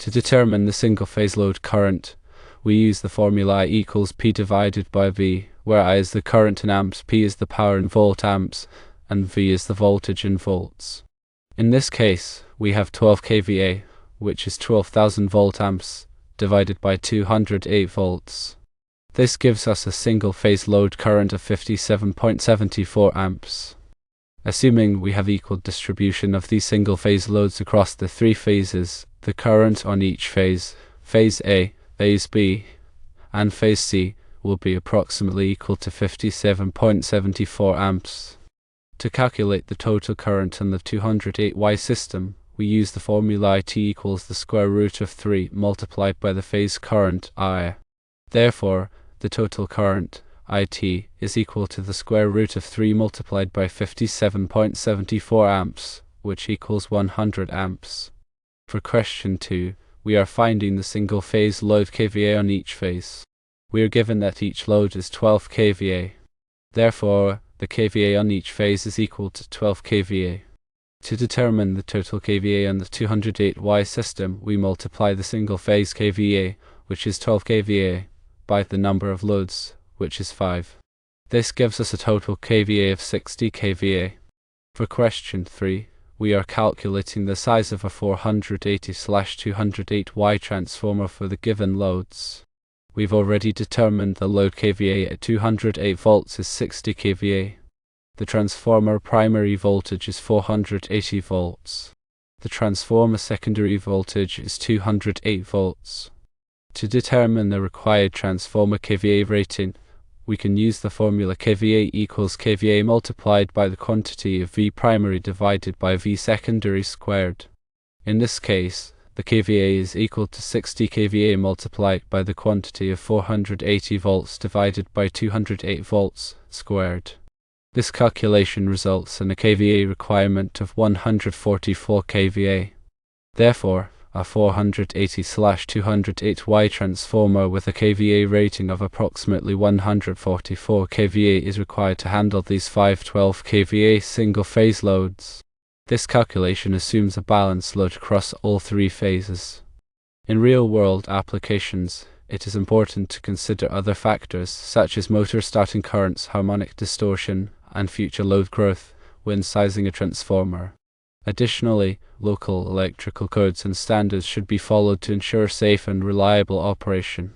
To determine the single-phase load current, we use the formula I equals P divided by V, where I is the current in amps, P is the power in volt amps, and V is the voltage in volts. In this case, we have 12 kVA, which is 12,000 volt amps, divided by 208 volts. This gives us a single-phase load current of 57.74 amps. Assuming we have equal distribution of these single-phase loads across the three phases, the current on each phase A, phase B, and phase C, will be approximately equal to 57.74 amps. To calculate the total current on the 208Y system, we use the formula IT equals the square root of 3 multiplied by the phase current I. Therefore, the total current IT is equal to the square root of 3 multiplied by 57.74 amps, which equals 100 amps. For question 2, we are finding the single-phase load kVA on each phase. We are given that each load is 12 kVA. Therefore, the kVA on each phase is equal to 12 kVA. To determine the total kVA on the 208Y system, we multiply the single-phase kVA, which is 12 kVA, by the number of loads, which is 5. This gives us a total kVA of 60 kVA. For question 3, we are calculating the size of a 480/208Y transformer for the given loads. We've already determined the load kVA at 208 volts is 60 kVA. The transformer primary voltage is 480 volts. The transformer secondary voltage is 208 volts. To determine the required transformer kVA rating, we can use the formula kVA equals kVA multiplied by the quantity of V primary divided by V secondary squared. In this case, the kVA is equal to 60 kVA multiplied by the quantity of 480 volts divided by 208 volts squared. This calculation results in a kVA requirement of 144 kVA. Therefore, a 480/208Y transformer with a kVA rating of approximately 144 kVA is required to handle these 512 kVA single-phase loads. This calculation assumes a balanced load across all three phases. In real-world applications, it is important to consider other factors such as motor starting currents, harmonic distortion, and future load growth when sizing a transformer. Additionally, local electrical codes and standards should be followed to ensure safe and reliable operation.